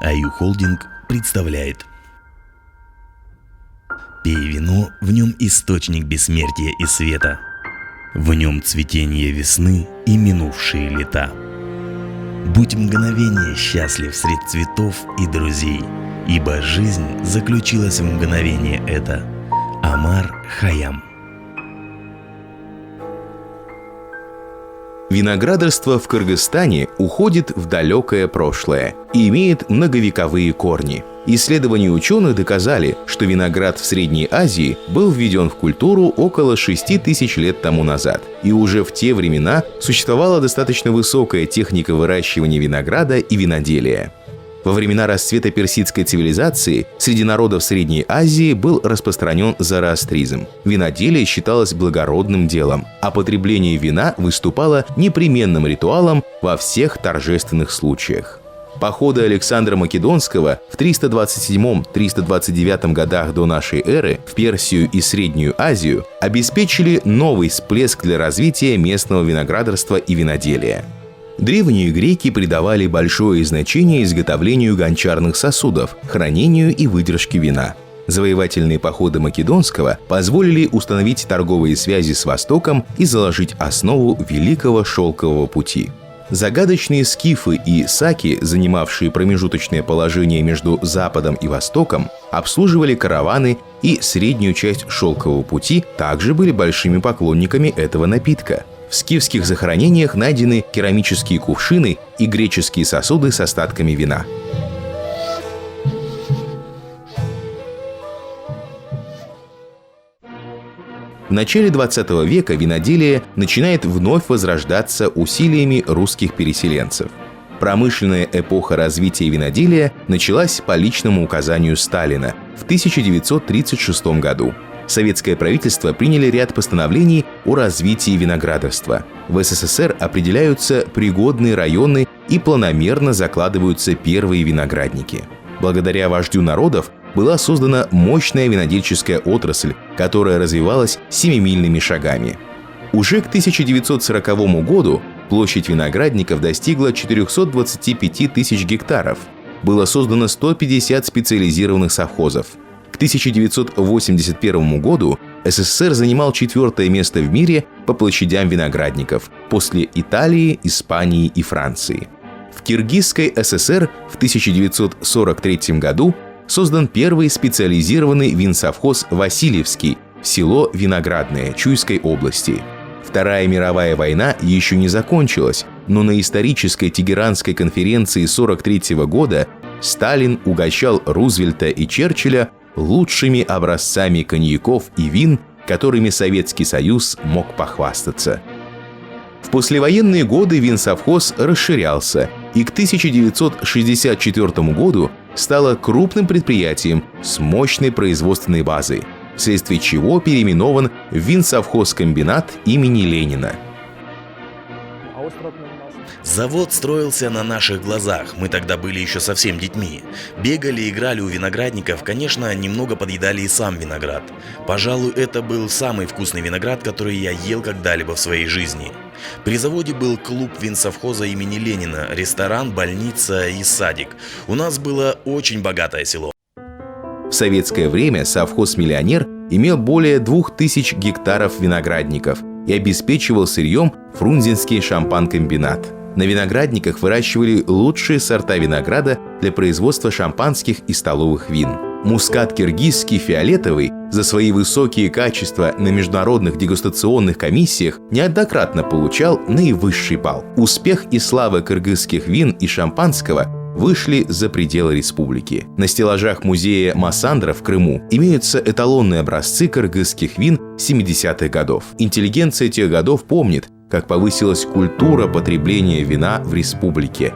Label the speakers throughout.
Speaker 1: Аю Холдинг представляет. Пей вино, в нем источник бессмертия и света. В нем цветение весны и минувшие лета. Будь мгновение счастлив средь цветов и друзей, ибо жизнь заключилась в мгновение это. Омар Хайям.
Speaker 2: Виноградарство в Кыргызстане уходит в далекое прошлое и имеет многовековые корни. Исследования ученых доказали, что виноград в Средней Азии был введен в культуру около 6000 лет тому назад. И уже в те времена существовала достаточно высокая техника выращивания винограда и виноделия. Во времена расцвета персидской цивилизации среди народов Средней Азии был распространен зороастризм. Виноделие считалось благородным делом, а потребление вина выступало непременным ритуалом во всех торжественных случаях. Походы Александра Македонского в 327-329 годах до нашей эры в Персию и Среднюю Азию обеспечили новый всплеск для развития местного виноградарства и виноделия. Древние греки придавали большое значение изготовлению гончарных сосудов, хранению и выдержке вина. Завоевательные походы Македонского позволили установить торговые связи с Востоком и заложить основу Великого Шелкового пути. Загадочные скифы и саки, занимавшие промежуточное положение между Западом и Востоком, обслуживали караваны и среднюю часть Шелкового пути также были большими поклонниками этого напитка. В скифских захоронениях найдены керамические кувшины и греческие сосуды с остатками вина. В начале 20 века виноделие начинает вновь возрождаться усилиями русских переселенцев. Промышленная эпоха развития виноделия началась по личному указанию Сталина в 1936 году. Советское правительство приняли ряд постановлений о развитии виноградарства. В СССР определяются пригодные районы и планомерно закладываются первые виноградники. Благодаря вождю народов была создана мощная винодельческая отрасль, которая развивалась семимильными шагами. Уже к 1940 году площадь виноградников достигла 425 тысяч гектаров. Было создано 150 специализированных совхозов. К 1981 году СССР занимал 4-е место в мире по площадям виноградников после Италии, Испании и Франции. В Киргизской ССР в 1943 году создан первый специализированный винсовхоз «Васильевский» в село Виноградное Чуйской области. Вторая мировая война еще не закончилась, но на исторической Тегеранской конференции 1943 года Сталин угощал Рузвельта и Черчилля лучшими образцами коньяков и вин, которыми Советский Союз мог похвастаться. В послевоенные годы винсовхоз расширялся и к 1964 году стало крупным предприятием с мощной производственной базой, вследствие чего переименован в винсовхозкомбинат имени Ленина.
Speaker 1: Завод строился на наших глазах, мы тогда были еще совсем детьми. Бегали, играли у виноградников, конечно, немного подъедали и сам виноград. Пожалуй, это был самый вкусный виноград, который я ел когда-либо в своей жизни. При заводе был клуб винсовхоза имени Ленина, ресторан, больница и садик. У нас было очень богатое село.
Speaker 2: В советское время совхоз «Миллионер» имел более 2000 гектаров виноградников и обеспечивал сырьем Фрунзенский шампан-комбинат. На виноградниках выращивали лучшие сорта винограда для производства шампанских и столовых вин. Мускат киргизский фиолетовый за свои высокие качества на международных дегустационных комиссиях неоднократно получал наивысший балл. Успех и слава кыргызских вин и шампанского вышли за пределы республики. На стеллажах музея Массандра в Крыму имеются эталонные образцы кыргызских вин 70-х годов. Интеллигенция тех годов помнит, как повысилась культура потребления вина в республике.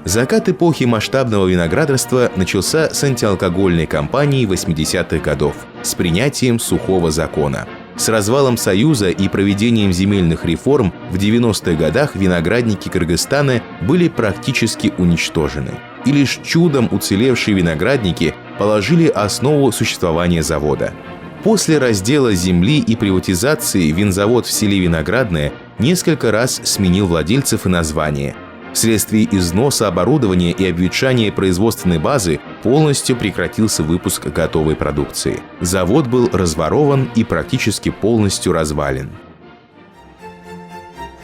Speaker 2: Закат эпохи масштабного виноградарства начался с антиалкогольной кампании 80-х годов с принятием сухого закона. С развалом Союза и проведением земельных реформ в 90-х годах виноградники Кыргызстана были практически уничтожены. И лишь чудом уцелевшие виноградники положили основу существования завода. После раздела земли и приватизации винзавод в селе Виноградное несколько раз сменил владельцев и название. Вследствие износа оборудования и обветшания производственной базы полностью прекратился выпуск готовой продукции. Завод был разворован и практически полностью развален.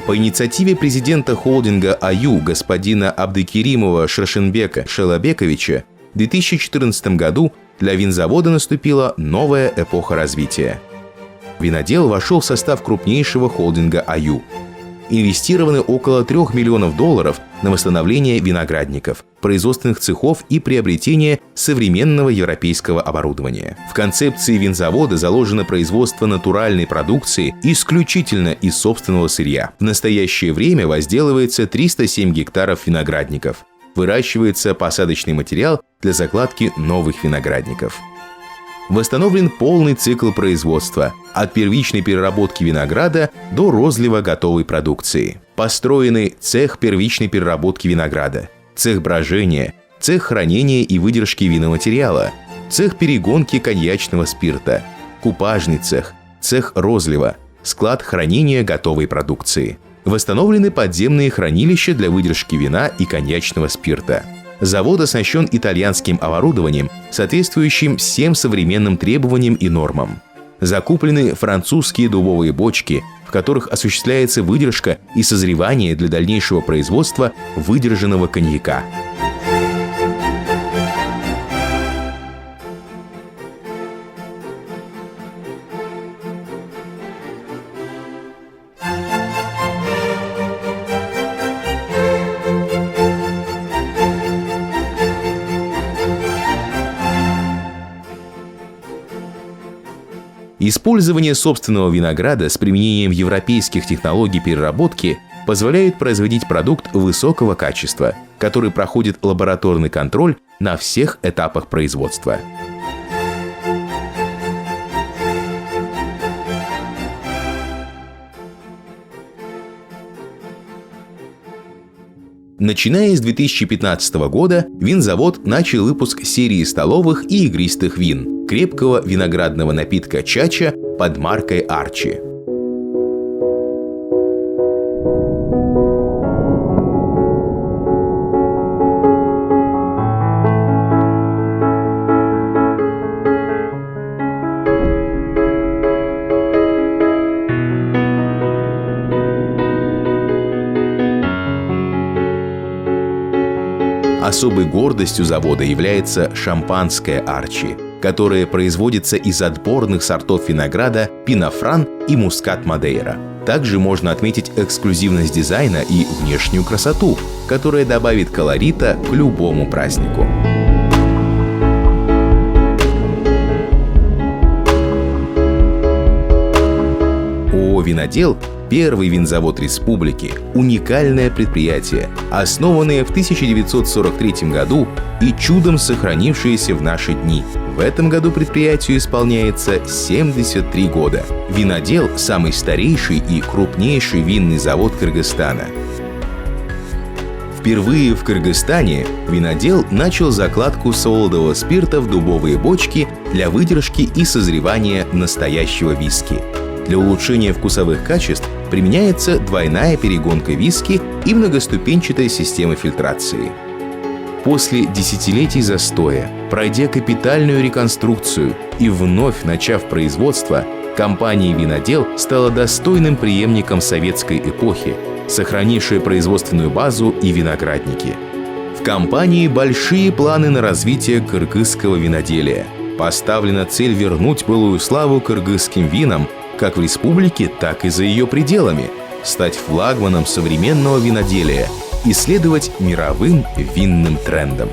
Speaker 2: По инициативе президента холдинга АЮ господина Абдыкеримова Шершенбека Шелобековича в 2014 году для винзавода наступила новая эпоха развития. Винодел вошел в состав крупнейшего холдинга АЮ. Инвестированы около $3 миллионов на восстановление виноградников, производственных цехов и приобретение современного европейского оборудования. В концепции винзавода заложено производство натуральной продукции исключительно из собственного сырья. В настоящее время возделывается 307 гектаров виноградников. Выращивается посадочный материал для закладки новых виноградников. Восстановлен полный цикл производства от первичной переработки винограда до розлива готовой продукции. Построены цех первичной переработки винограда, цех брожения, цех хранения и выдержки виноматериала, цех перегонки коньячного спирта, купажный цех, цех розлива, склад хранения готовой продукции. Восстановлены подземные хранилища для выдержки вина и коньячного спирта. Завод оснащен итальянским оборудованием, соответствующим всем современным требованиям и нормам. Закуплены французские дубовые бочки, в которых осуществляется выдержка и созревание для дальнейшего производства выдержанного коньяка. Использование собственного винограда с применением европейских технологий переработки позволяет производить продукт высокого качества, который проходит лабораторный контроль на всех этапах производства. Начиная с 2015 года винзавод начал выпуск серии столовых и игристых вин, крепкого виноградного напитка чача под маркой Арчи. Особой гордостью завода является шампанское Арчи, которое производится из отборных сортов винограда Пинофран и Мускат Мадейра. Также можно отметить эксклюзивность дизайна и внешнюю красоту, которая добавит колорита к любому празднику. ООО «Винодел» – первый винзавод республики, уникальное предприятие, основанное в 1943 году и чудом сохранившееся в наши дни. В этом году предприятию исполняется 73 года. «Винодел» – самый старейший и крупнейший винный завод Кыргызстана. Впервые в Кыргызстане «Винодел» начал закладку солодового спирта в дубовые бочки для выдержки и созревания настоящего виски. Для улучшения вкусовых качеств применяется двойная перегонка виски и многоступенчатая система фильтрации. После десятилетий застоя, пройдя капитальную реконструкцию и вновь начав производство, компания «Винодел» стала достойным преемником советской эпохи, сохранившей производственную базу и виноградники. В компании большие планы на развитие кыргызского виноделия. Поставлена цель вернуть былую славу кыргызским винам как в республике, так и за ее пределами, стать флагманом современного виноделия и следовать мировым винным трендам.